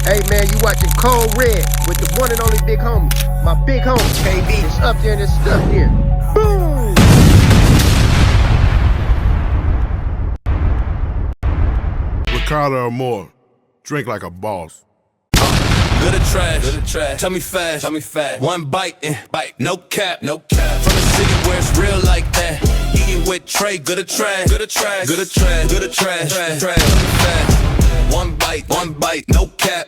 Hey man, you watching Cold Red with the one and only big homie. My big homie, KD. It's up there and it's stuck there. Boom! Ricardo or more, drink like a boss. Good or trash, tell me fast, one bite and bite, no cap, from the city where it's real like that. Eating with Trey, good or trash, tell me fast. One bite, no cap,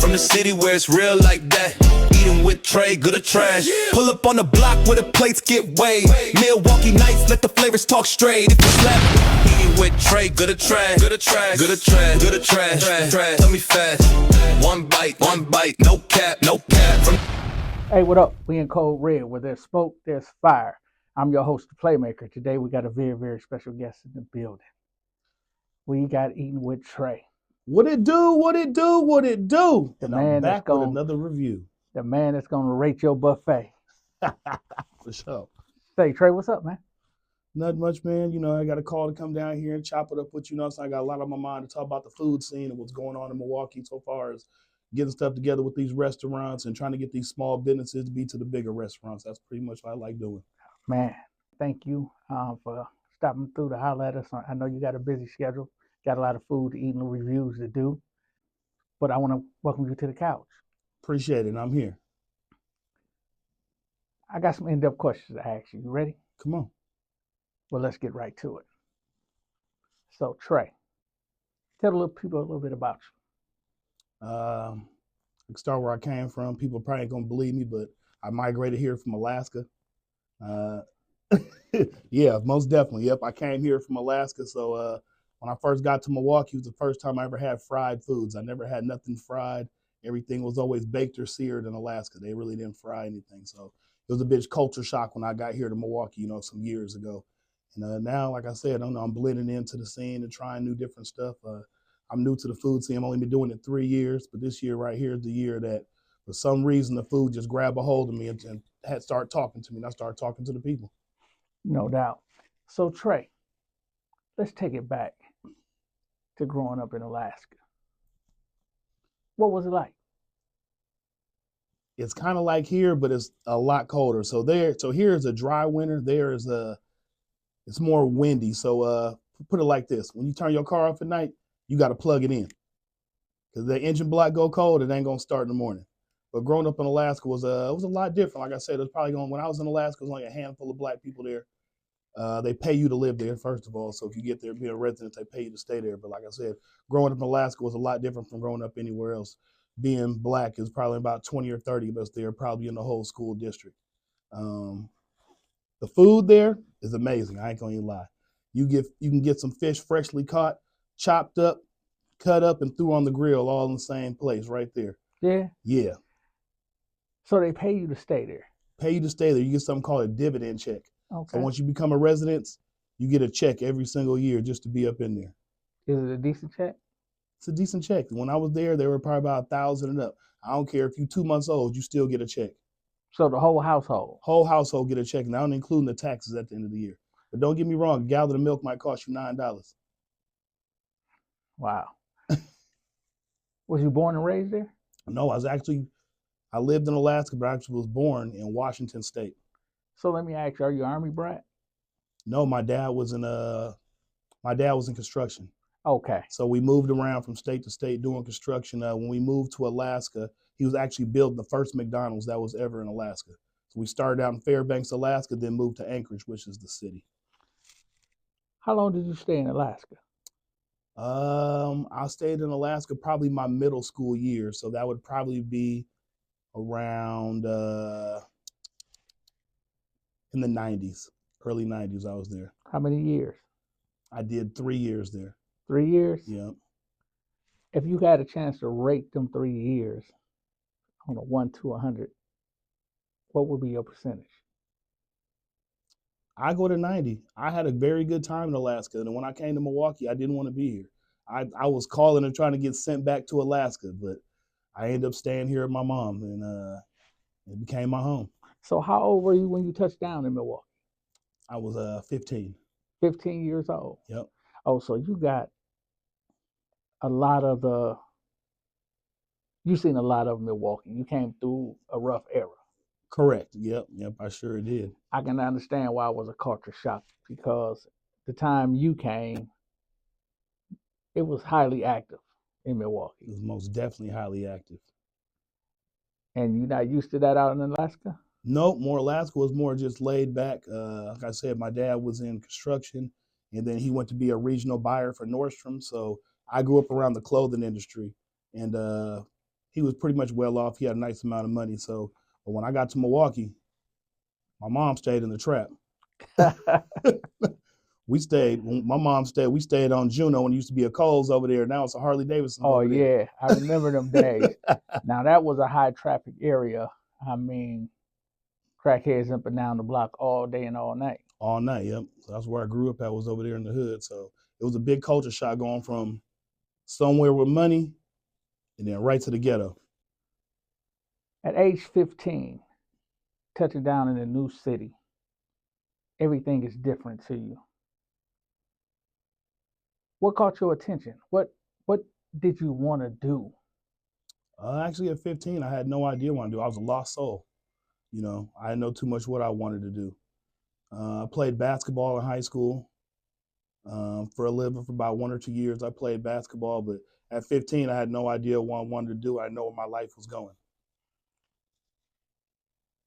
from the city where it's real like that. Eating with Trey, good or trash. Pull up on the block where the plates get weighed. Milwaukee nights, let the flavors talk straight. If you slap, eating with Trey, good or trash, tell me fast. One bite, no cap, from. Hey, what up? We in Cold Red. Where there's smoke, there's fire. I'm your host, the Playmaker. Today we got a very, very special guest in the building. We got Eating with Trey. What it do? The And man I'm back that's with another review. The man that's gonna rate your buffet. For sure. Say, Trey, what's up, man? Not much, man. You know, I got a call to come down here and chop it up with you. So I got a lot on my mind to talk about the food scene and what's going on in Milwaukee so far as getting stuff together with these restaurants and trying to get these small businesses to be to the bigger restaurants. That's pretty much what I like doing. Man, thank you for stopping through to holler at us. I know you got a busy schedule, got a lot of food to eat and reviews to do, but I want to welcome you to the couch. Appreciate it. I'm here. I got some in-depth questions to ask you. You ready? Come on. Well, let's get right to it. So, Trey, tell the little people a little bit about you. I can start where I came from. People probably ain't going to believe me, but I migrated here from Alaska. Yeah, most definitely. Yep, I came here from Alaska. So when I first got to Milwaukee, it was the first time I ever had fried foods. I never had nothing fried. Everything was always baked or seared in Alaska. They really didn't fry anything. So it was a bit culture shock when I got here to Milwaukee, some years ago. And now, like I said, I'm blending into the scene and trying new different stuff. I'm new to the food scene. I've only been doing it 3 years, but this year right here is the year that for some reason the food just grabbed a hold of me and had started talking to me. And I started talking to the people. No doubt. So, Trey, let's take it back to growing up in Alaska. What was it like? It's kind of like here, but it's a lot colder. So here is a dry winter. It's more windy. So put it like this: when you turn your car off at night, you got to plug it in because the engine block go cold. It ain't gonna start in the morning. But growing up in Alaska was a lot different. Like I said, it was probably when I was in Alaska, it was only a handful of black people there. They pay you to live there, first of all. So if you get there being a resident, they pay you to stay there. But like I said, growing up in Alaska was a lot different from growing up anywhere else. Being black is probably about 20 or 30 of us there, probably in the whole school district. The food there is amazing. I ain't gonna even lie. You can get some fish freshly caught, chopped up, cut up, and threw on the grill all in the same place right there. Yeah? Yeah. So they pay you to stay there? Pay you to stay there. You get something called a dividend check. Okay. So once you become a resident, you get a check every single year just to be up in there. Is it a decent check? It's a decent check. When I was there, they were probably about 1,000 and up. I don't care if you're 2 months old, you still get a check. So the whole household? Whole household get a check, and I don't include the taxes at the end of the year. But don't get me wrong, a gallon of milk might cost you $9. Wow. Was you born and raised there? No, I lived in Alaska, but I actually was born in Washington State. So let me ask you, are you Army brat? No, my dad was in construction. Okay. So we moved around from state to state doing construction. When we moved to Alaska, he was actually building the first McDonald's that was ever in Alaska. So we started out in Fairbanks, Alaska, then moved to Anchorage, which is the city. How long did you stay in Alaska? I stayed in Alaska probably my middle school year. So that would probably be around in the 90s, early 90s I was there. How many years? I did 3 years there. 3 years? Yeah. If you had a chance to rate them 3 years on a 1 to 100, what would be your percentage? I go to 90. I had a very good time in Alaska. And when I came to Milwaukee, I didn't want to be here. I was calling and trying to get sent back to Alaska, but I ended up staying here with my mom, and it became my home. So how old were you when you touched down in Milwaukee? I was 15. 15 years old? Yep. Oh, so you got a lot of the You've seen a lot of Milwaukee. You came through a rough era. Correct. Yep. I sure did. I can understand why it was a culture shock because the time you came, it was highly active in It Milwaukee. was most definitely highly active. And you're not used to that out in Alaska? Nope, more Alaska was more just laid back. Like I said, my dad was in construction, and then he went to be a regional buyer for Nordstrom. So I grew up around the clothing industry, and he was pretty much well off. He had a nice amount of money. So, but when I got to Milwaukee, my mom stayed in the trap. We stayed. When my mom stayed. We stayed on Juno, when it used to be a Kohl's over there. Now it's a Harley Davidson. Oh, over there. yeah. I remember them days. Now, that was a high traffic area. I mean, crackheads up and down the block all day and all night. All night, yep. So that's where I grew up at, was over there in the hood. So it was a big culture shock going from somewhere with money and then right to the ghetto. At age 15, touching down in a new city, everything is different to you. What caught your attention? What did you want to do? Actually, at 15, I had no idea what to do. I was a lost soul. You know, I didn't know too much what I wanted to do. I played basketball in high school for a living for about 1 or 2 years. I played basketball, but at 15, I had no idea what I wanted to do. I didn't know where my life was going.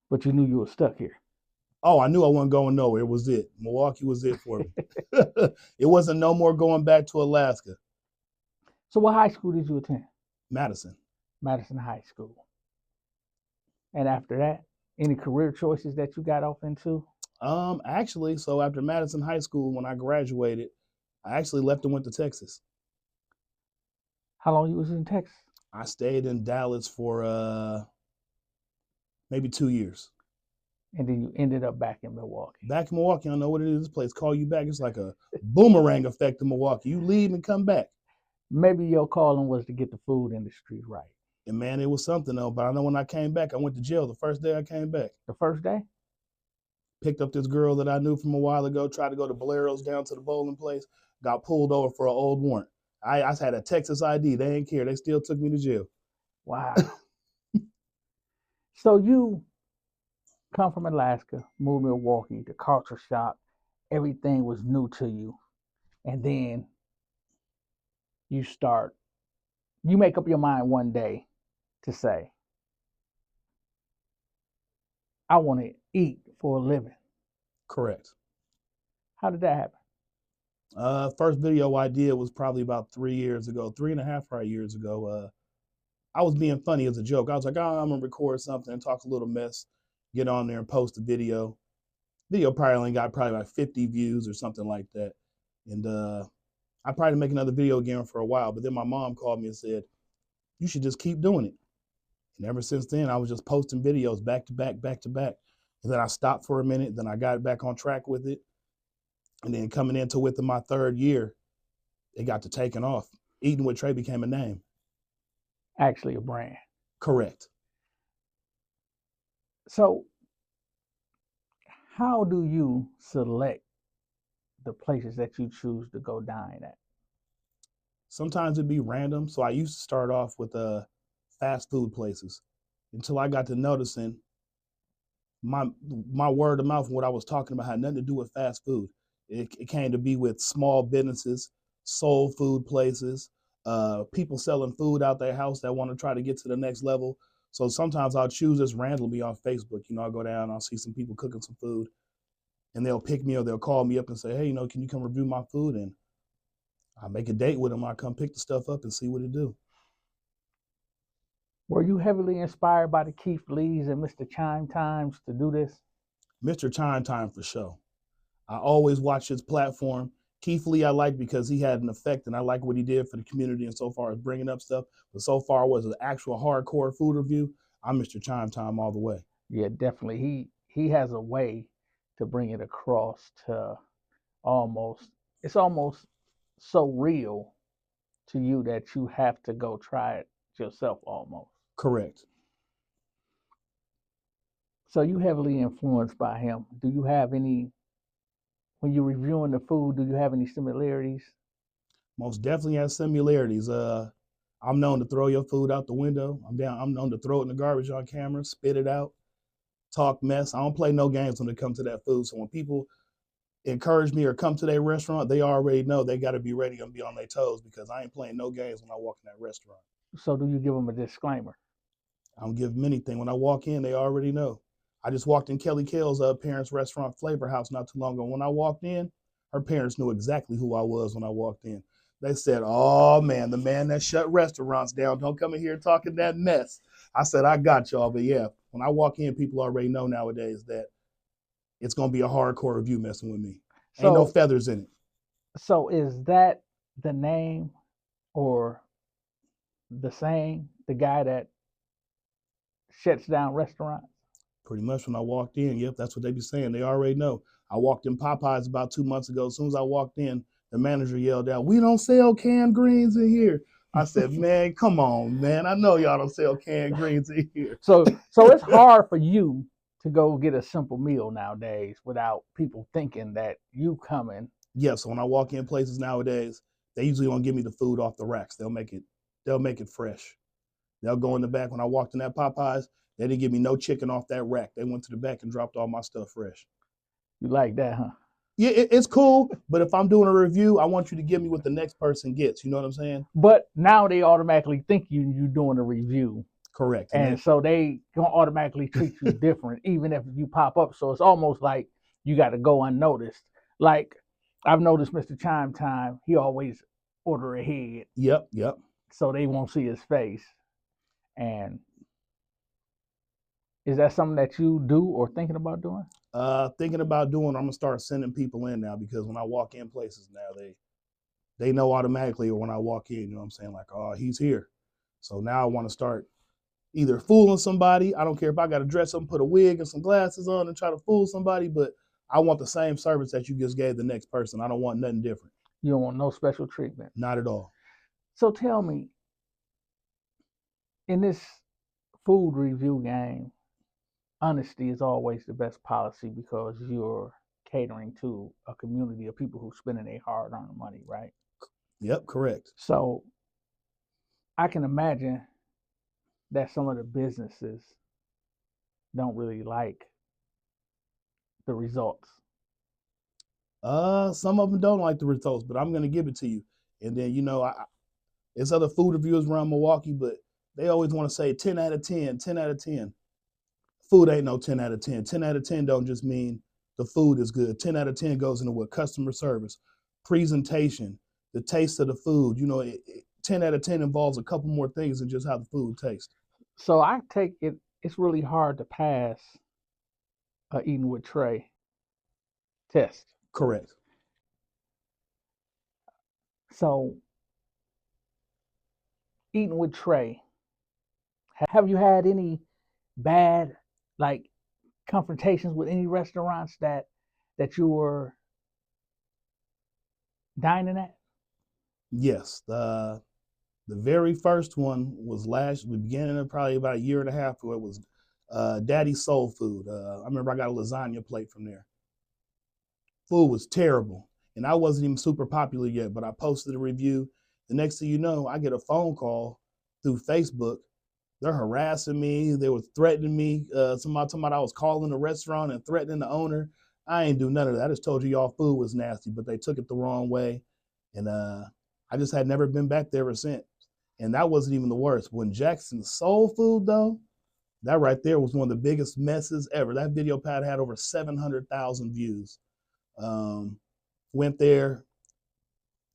But you knew you were stuck here. Oh, I knew I wasn't going nowhere. It was it. Milwaukee was it for me. It wasn't no more going back to Alaska. So what high school did you attend? Madison. Madison High School. And after that, any career choices that you got off into? Actually, so after Madison High School, when I graduated, I actually left and went to Texas. How long you was in Texas? I stayed in Dallas for maybe 2 years. And then you ended up back in Milwaukee. Back in Milwaukee, I don't know what it is. This place call you back. It's like a boomerang effect in Milwaukee. You leave and come back. Maybe your calling was to get the food industry right. And man, it was something though. But I know when I came back, I went to jail the first day I came back. The first day? Picked up this girl that I knew from a while ago, tried to go to Bolero's down to the bowling place, got pulled over for an old warrant. I had a Texas ID. They didn't care. They still took me to jail. Wow. So you come from Alaska, move to Milwaukee, the culture shock, everything was new to you. And then you make up your mind one day to say, I want to eat for a living. Correct. How did that happen? First video I did was probably about 3 years ago, 3.5 right years ago. I was being funny as a joke. I was like, oh, I'm gonna record something and talk a little mess, get on there and post a video. Video probably only got like 50 views or something like that. And I probably didn't make another video again for a while, but then my mom called me and said, you should just keep doing it. And ever since then, I was just posting videos back to back, back to back. And then I stopped for a minute, then I got back on track with it. And then coming into within my 3rd year, it got to taking off. Eating with Trey became a name. Actually a brand. Correct. So how do you select the places that you choose to go dine at? Sometimes it'd be random. So I used to start off with fast food places until I got to noticing my word of mouth and what I was talking about had nothing to do with fast food. It came to be with small businesses, soul food places, people selling food out their house that want to try to get to the next level. So sometimes I'll choose this randomly on Facebook. You know, I'll go down, I'll see some people cooking some food, and they'll pick me or they'll call me up and say, hey, you know, can you come review my food? And I make a date with them. I come pick the stuff up and see what it do. Were you heavily inspired by the Keith Lees and Mr. Chime Times to do this? Mr. Chime Time for sure. I always watch his platform. Keith Lee I like because he had an effect, and I like what he did for the community and so far as bringing up stuff. But so far was an actual hardcore food review. I'm Mr. Chime Time all the way. Yeah, definitely. He has a way to bring it across to it's almost so real to you that you have to go try it yourself almost. Correct. So you heavily influenced by him. Do you have any, when you're reviewing the food, do you have any similarities? Most definitely has similarities. I'm known to throw your food out the window. I'm known to throw it in the garbage on camera, spit it out, talk mess. I don't play no games when it comes to that food. So when people encourage me or come to their restaurant, they already know they got to be ready and be on their toes because I ain't playing no games when I walk in that restaurant. So do you give them a disclaimer? I don't give them anything. When I walk in, they already know. I just walked in Kelly Kale's parents' restaurant, Flavor House, not too long ago. When I walked in, her parents knew exactly who I was when I walked in. They said, "Oh man, the man that shut restaurants down, don't come in here talking that mess." I said, "I got y'all." But yeah, when I walk in, people already know nowadays that it's gonna be a hardcore review messing with me. Ain't no feathers in it. So is that the name or the saying, the guy that shuts down restaurants? Pretty much when I walked in, yep, that's what they be saying. They already know. I walked in Popeyes about 2 months ago. As soon as I walked in, the manager yelled out, "We don't sell canned greens in here." I said, "Man, come on, man. I know y'all don't sell canned greens in here." So it's hard for you to go get a simple meal nowadays without people thinking that you coming. Yeah, so when I walk in places nowadays, they usually don't give me the food off the racks. They'll make it fresh. They'll go in the back. When I walked in that Popeyes, they didn't give me no chicken off that rack. They went to the back and dropped all my stuff fresh. You like that, huh? Yeah, it's cool, but if I'm doing a review, I want you to give me what the next person gets. You know what I'm saying? But now they automatically think you doing a review. Correct. And so they gonna automatically treat you different, even if you pop up. So it's almost like you got to go unnoticed. Like I've noticed Mr. Chime Time, he always order ahead. Yep. So they won't see his face. And is that something that you do or thinking about doing? Thinking about doing, I'm gonna start sending people in now because when I walk in places now, they know automatically when I walk in, you know what I'm saying? Like, oh, he's here. So now I want to start either fooling somebody. I don't care if I got to dress up and put a wig and some glasses on and try to fool somebody, but I want the same service that you just gave the next person. I don't want nothing different. You don't want no special treatment? Not at all. So tell me, in this food review game, honesty is always the best policy because you're catering to a community of people who are spending their hard-earned money, right? Yep, correct. So I can imagine that some of the businesses don't really like the results. Some of them don't like the results, but I'm gonna give it to you. And then there's other food reviewers around Milwaukee, but they always want to say 10 out of 10, 10 out of 10. Food ain't no 10 out of 10. 10 out of 10 don't just mean the food is good. 10 out of 10 goes into what? Customer service, presentation, the taste of the food. 10 out of 10 involves a couple more things than just how the food tastes. So I take it's really hard to pass a Eating with Trey test. Correct. So Eating with Trey, have you had any bad confrontations with any restaurants that you were dining at? Yes. The very first one was the beginning of probably about a year and a half ago. It was Daddy's Soul Food. I remember I got a lasagna plate from there. Food was terrible. And I wasn't even super popular yet, but I posted a review. The next thing you know, I get a phone call through Facebook. They're harassing me. They were threatening me. Somebody talking about I was calling the restaurant and threatening the owner. I ain't do none of that. I just told you y'all food was nasty, but they took it the wrong way. And I just had never been back there ever since. And that wasn't even the worst. When Jackson's Soul Food, though, that right there was one of the biggest messes ever. That video pad had over 700,000 views. Went there,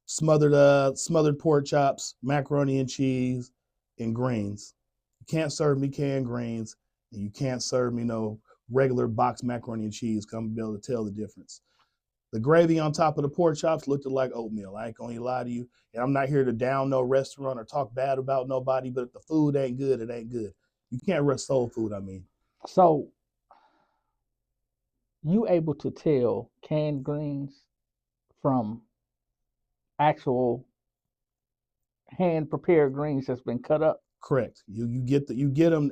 smothered pork chops, macaroni and cheese, and greens. You can't serve me canned greens, and you can't serve me no regular boxed macaroni and cheese. Come be able to tell the difference. The gravy on top of the pork chops looked like oatmeal. I ain't gonna lie to you. And I'm not here to down no restaurant or talk bad about nobody, but if the food ain't good, it ain't good. You can't rush soul food, I mean. So you able to tell canned greens from actual hand prepared greens that's been cut up? Correct. You get them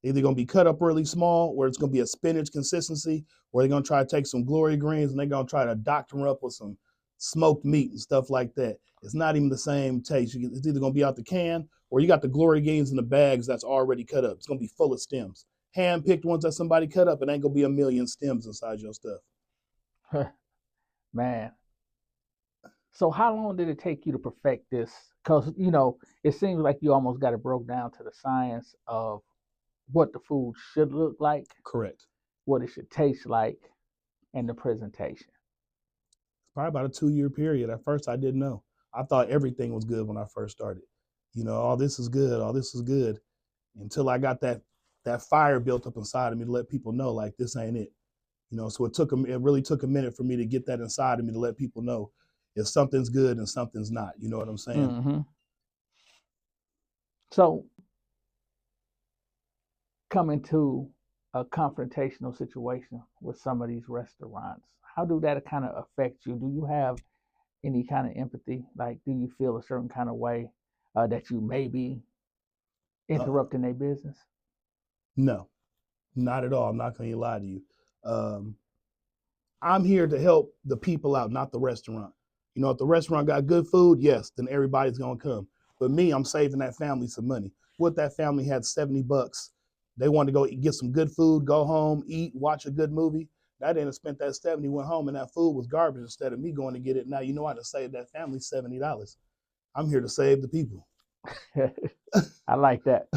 either gonna be cut up really small, or it's gonna be a spinach consistency, or they're gonna try to take some glory greens and they're gonna try to doctor them up with some smoked meat and stuff like that. It's not even the same taste. It's either going to be out the can or you got the glory gains in the bags that's already cut up. It's going to be full of stems. Hand-picked ones that somebody cut up, it ain't going to be a million stems inside your stuff. Man. So how long did it take you to perfect this? Because, it seems like you almost got it broke down to the science of what the food should look like, Correct. what it should taste like, and the presentation. Probably about a 2-year period. At first, I didn't know. I thought everything was good when I first started. Oh, this is good. Oh, this is good. Until I got that fire built up inside of me to let people know, like, this ain't it. So it really took a minute for me to get that inside of me to let people know if something's good and something's not. You know what I'm saying? Mm-hmm. So coming to a confrontational situation with some of these restaurants, how do that kind of affect you? Do you have any kind of empathy? Like, do you feel a certain kind of way that you may be interrupting their business? No, not at all. I'm not going to lie to you. I'm here to help the people out, not the restaurant. If the restaurant got good food, yes, then everybody's going to come. But me, I'm saving that family some money. What that family had $70. They wanted to go get some good food, go home, eat, watch a good movie. I didn't spend that 70, went home, and that food was garbage instead of me going to get it. Now, I just saved that family $70. I'm here to save the people. I like that.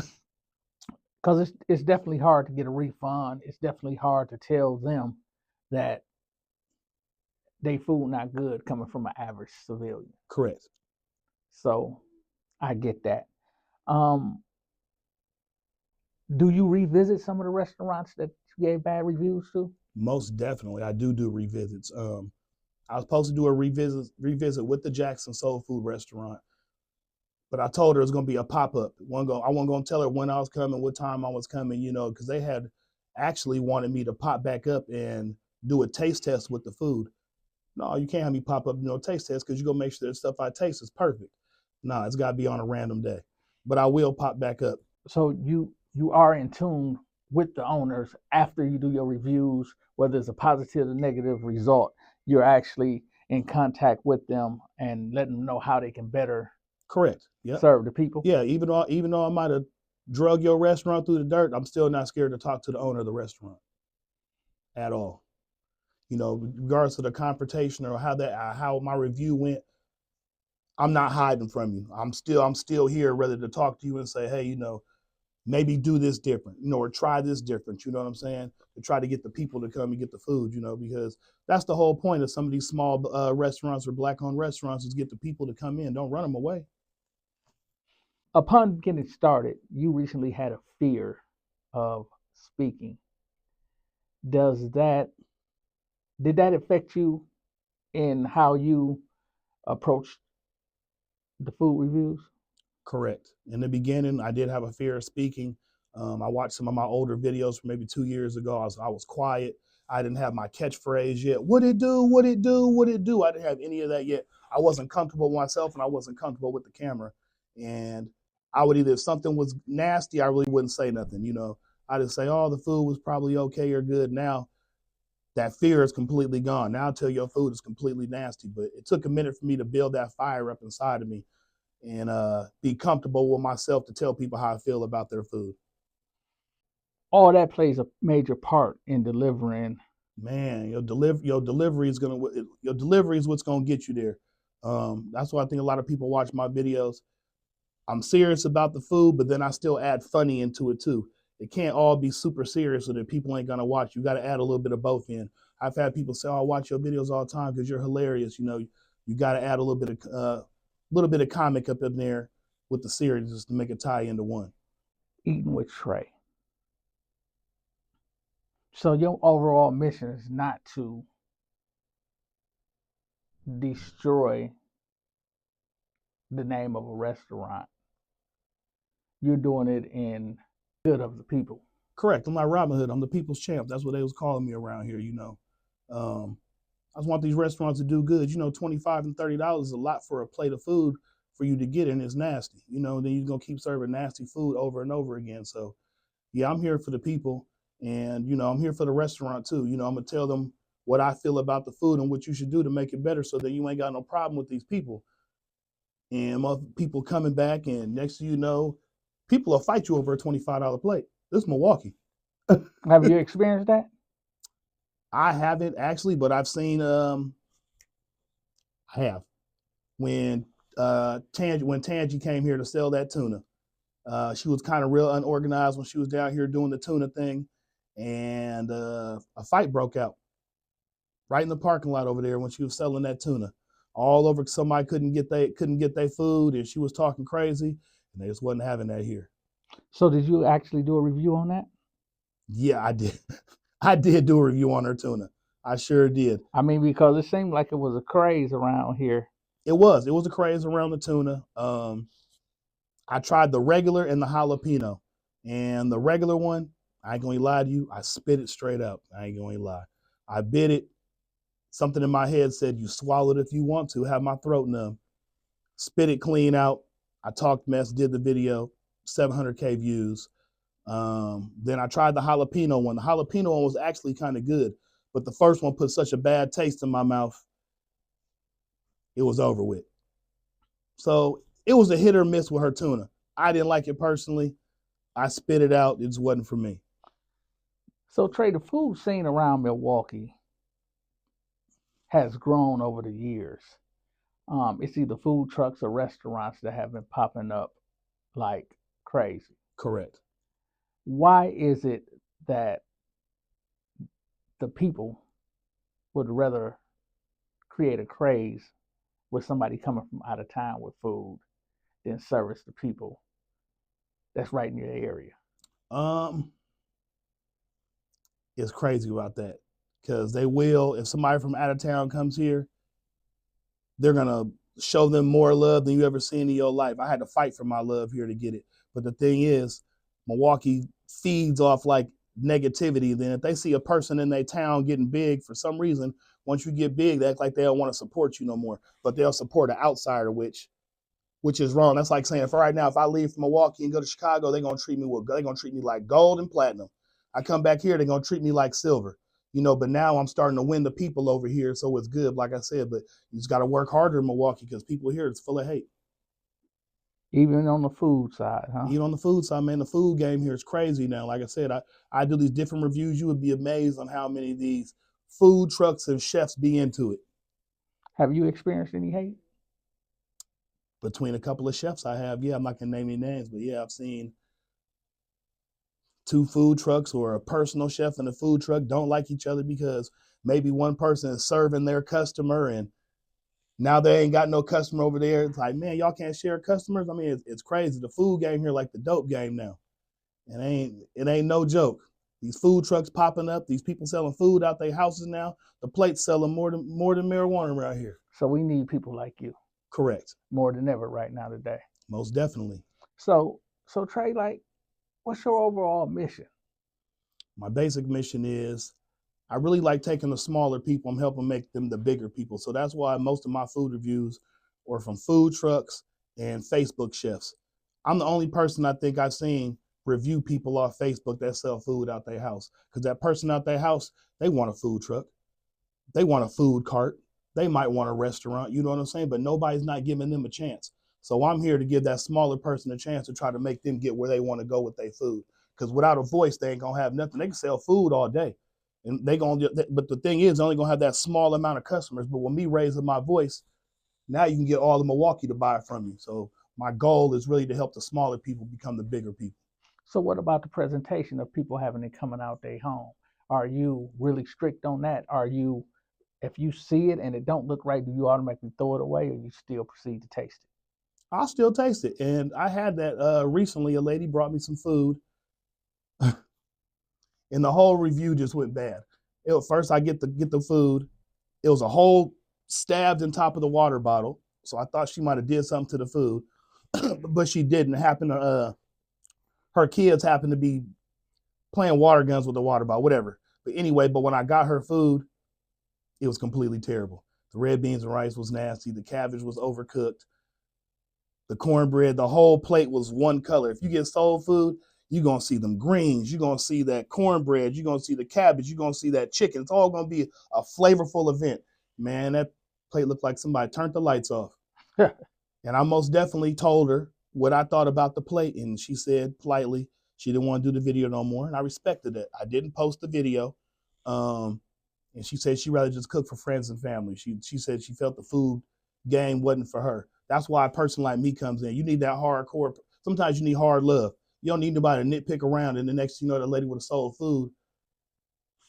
Because it's definitely hard to get a refund. It's definitely hard to tell them that they food not good coming from an average civilian. Correct. So I get that. Do you revisit some of the restaurants that you gave bad reviews to? Most definitely. I do revisits. I was supposed to do a revisit with the Jackson Soul Food Restaurant, but I told her it was going to be a pop-up. I wasn't going to tell her when I was coming, what time I was coming, because they had actually wanted me to pop back up and do a taste test with the food. No, you can't have me pop up, taste test because you're going to make sure the stuff I taste is perfect. No, it's got to be on a random day. But I will pop back up. So you are in tune with the owners after you do your reviews, whether it's a positive or negative result, you're actually in contact with them and letting them know how they can better Correct. Yep. serve the people. Yeah, even though I might have drug your restaurant through the dirt, I'm still not scared to talk to the owner of the restaurant at all. Regardless of the confrontation or how my review went, I'm not hiding from you. I'm still here ready to talk to you and say, hey, maybe do this different, or try this different. You know what I'm saying? To try to get the people to come and get the food, because that's the whole point of some of these small restaurants or Black-owned restaurants is get the people to come in. Don't run them away. Upon getting started, you recently had a fear of speaking. Did that affect you in how you approach the food reviews? Correct. In the beginning, I did have a fear of speaking. I watched some of my older videos from maybe 2 years ago. I was quiet. I didn't have my catchphrase yet. What it do? What it do? What it do? I didn't have any of that yet. I wasn't comfortable with myself and I wasn't comfortable with the camera. And I would if something was nasty, I really wouldn't say nothing. I just say, oh, the food was probably okay or good. Now that fear is completely gone. Now I tell your food is completely nasty. But it took a minute for me to build that fire up inside of me and be comfortable with myself to tell people how I feel about their food. All that plays a major part in delivering. Man, your delivery is what's gonna get you there. That's why I think a lot of people watch my videos. I'm serious about the food, but then I still add funny into it too. It can't all be super serious so that people ain't gonna watch. You got to add a little bit of both in. I've had people say, "Oh, I watch your videos all the time because you're hilarious." You got to add a little bit of comic up in there with the seriousness to make it tie into one. Eating with Trey. So your overall mission is not to destroy the name of a restaurant. You're doing it in good of the people. Correct. I'm like Robin Hood. I'm the people's champ. That's what they was calling me around here. I just want these restaurants to do good. $25 and $30 is a lot for a plate of food for you to get, and it's nasty. Then you're gonna keep serving nasty food over and over again. So, yeah, I'm here for the people, and I'm here for the restaurant too. I'm gonna tell them what I feel about the food and what you should do to make it better so that you ain't got no problem with these people. And people coming back, and next thing you know, people will fight you over a $25 plate. This is Milwaukee. Have you experienced that? I haven't actually, but I've seen. I have when Tangi came here to sell that tuna. She was kind of real unorganized when she was down here doing the tuna thing, and a fight broke out right in the parking lot over there when she was selling that tuna. All over, somebody couldn't get their food, and she was talking crazy, and they just wasn't having that here. So did you actually do a review on that? Yeah, I did. I did do a review on her tuna. I sure did. I mean, because it seemed like it was a craze around here. It was a craze around the tuna. I tried the regular and the jalapeno, and the regular one, I ain't gonna lie to you, I spit it straight out. I ain't gonna lie. I bit it. Something in my head said, you swallow it if you want to, have my throat numb. Spit it clean out. I talked mess, did the video, 700K views. Then I tried the jalapeno one. The jalapeno one was actually kind of good, but the first one put such a bad taste in my mouth, it was over with. So it was a hit or miss with her tuna. I didn't like it personally. I spit it out. It just wasn't for me. So Trey, the food scene around Milwaukee has grown over the years. It's either food trucks or restaurants that have been popping up like crazy. Correct. Why is it that the people would rather create a craze with somebody coming from out of town with food than service the people that's right in your area? It's crazy about that, because they will, if somebody from out of town comes here, they're gonna show them more love than you ever seen in your life. I had to fight for my love here to get it. But the thing is, Milwaukee feeds off like negativity. Then if they see a person in their town getting big, for some reason, once you get big, they act like they don't want to support you no more. But they'll support an outsider, which is wrong. That's like saying, for right now, if I leave from Milwaukee and go to Chicago, they're gonna treat me like gold and platinum. I come back here, they're gonna treat me like silver. But now I'm starting to win the people over here, so it's good, like I said. But you just got to work harder in Milwaukee, because people here is full of hate. Even on the food side, huh? Even on the food side, man, the food game here is crazy now. Like I said, I do these different reviews. You would be amazed on how many of these food trucks and chefs be into it. Have you experienced any hate? Between a couple of chefs I have, yeah, I'm not gonna name any names, but yeah, I've seen 2 food trucks or a personal chef and a food truck don't like each other because maybe one person is serving their customer and now they ain't got no customer over there. It's like, man, y'all can't share customers. I mean, it's crazy. The food game here like the dope game now. It ain't no joke. These food trucks popping up, these people selling food out their houses now. The plates selling more than marijuana around here. So we need people like you. Correct. More than ever right now today. Most definitely. So Trey, like, what's your overall mission? My basic mission is, I really like taking the smaller people and helping make them the bigger people. So that's why most of my food reviews are from food trucks and Facebook chefs. I'm the only person I think I've seen review people off Facebook that sell food out their house. Because that person out their house, they want a food truck. They want a food cart. They might want a restaurant, you know what I'm saying? But nobody's not giving them a chance. So I'm here to give that smaller person a chance to try to make them get where they want to go with their food. Because without a voice, they ain't going to have nothing. They can sell food all day. And but the thing is, they're only going to have that small amount of customers. But with me raising my voice, now you can get all of Milwaukee to buy from you. So my goal is really to help the smaller people become the bigger people. So what about the presentation of people having it coming out their home? Are you really strict on that? If you see it and it don't look right, do you automatically throw it away, or you still proceed to taste it? I'll still taste it. And I had that recently. A lady brought me some food. And the whole review just went bad. First, I get the food. It was a hole stabbed in top of the water bottle. So I thought she might have did something to the food, but she didn't. It happened to, her kids happened to be playing water guns with the water bottle, whatever. But anyway, when I got her food, it was completely terrible. The red beans and rice was nasty. The cabbage was overcooked. The cornbread, the whole plate was one color. If you get soul food, You're going to see them greens. You're going to see that cornbread. You're going to see the cabbage. You're going to see that chicken. It's all going to be a flavorful event. Man, that plate looked like somebody turned the lights off. And I most definitely told her what I thought about the plate. And she said politely she didn't want to do the video no more. And I respected it. I didn't post the video. And she said she'd rather just cook for friends and family. She said she felt the food game wasn't for her. That's why a person like me comes in. You need that hardcore. Sometimes you need hard love. You don't need nobody to nitpick around, and the next thing you know, the lady would have sold food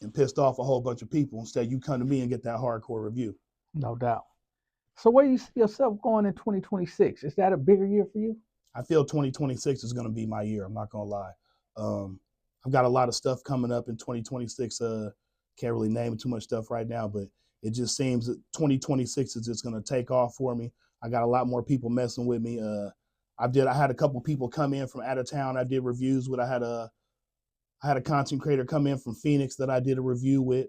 and pissed off a whole bunch of people. Instead, you come to me and get that hardcore review. No doubt. So where do you see yourself going in 2026? Is that a bigger year for you? I feel 2026 is going to be my year. I'm not going to lie. I've got a lot of stuff coming up in 2026. Can't really name too much stuff right now, but it just seems that 2026 is just going to take off for me. I got a lot more people messing with me. I had a couple people come in from out of town. I did reviews with. I had a content creator come in from Phoenix that I did a review with.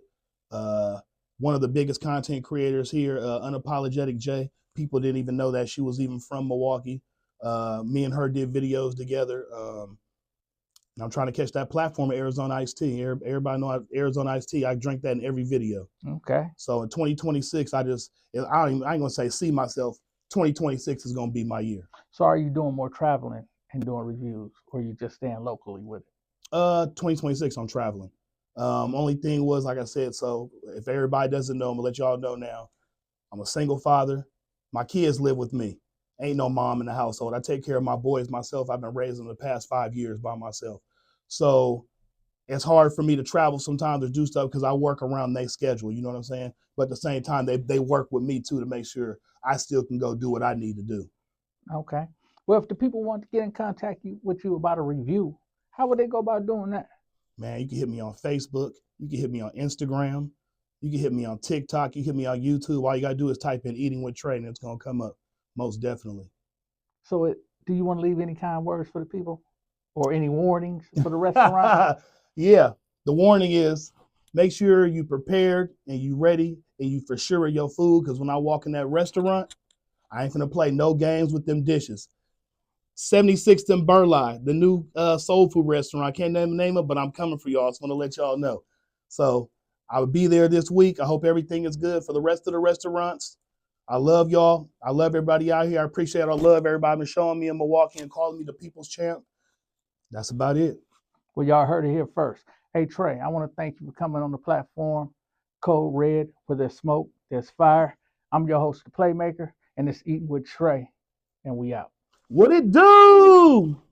One of the biggest content creators here, Unapologetic J. People didn't even know that she was even from Milwaukee. Me and her did videos together. And I'm trying to catch that platform of Arizona Iced Tea. Everybody know Arizona Iced Tea. I drink that in every video. Okay. So in 2026, I ain't gonna say see myself. 2026 is gonna be my year. So are you doing more traveling and doing reviews, or you just staying locally with it? 2026, I'm traveling. Only thing was, like I said, so if everybody doesn't know, I'm gonna let y'all know now. I'm a single father. My kids live with me. Ain't no mom in the household. I take care of my boys myself. I've been raising them the past 5 years by myself. So it's hard for me to travel sometimes to do stuff because I work around their schedule. You know what I'm saying? But at the same time, they work with me too to make sure I still can go do what I need to do. Okay. Well, if the people want to get in contact with you about a review, how would they go about doing that? Man, you can hit me on Facebook. You can hit me on Instagram. You can hit me on TikTok. You can hit me on YouTube. All you got to do is type in Eating with Trey and it's going to come up. Most definitely. So do you want to leave any kind words for the people or any warnings for the restaurant? Yeah. The warning is make sure you prepared and you ready and you for sure of your food because when I walk in that restaurant, I ain't going to play no games with them dishes. 76th and Burleigh, the new soul food restaurant. I can't name it, but I'm coming for y'all. I just want to let y'all know. So I will be there this week. I hope everything is good for the rest of the restaurants. I love y'all. I love everybody out here. I appreciate it. I love everybody been showing me in Milwaukee and calling me the people's champ. That's about it. Well, y'all heard it here first. Hey, Trey, I want to thank you for coming on the platform. Code Red, where there's smoke, there's fire. I'm your host, The Playmaker, and it's Eating with Trey, and we out. What it do?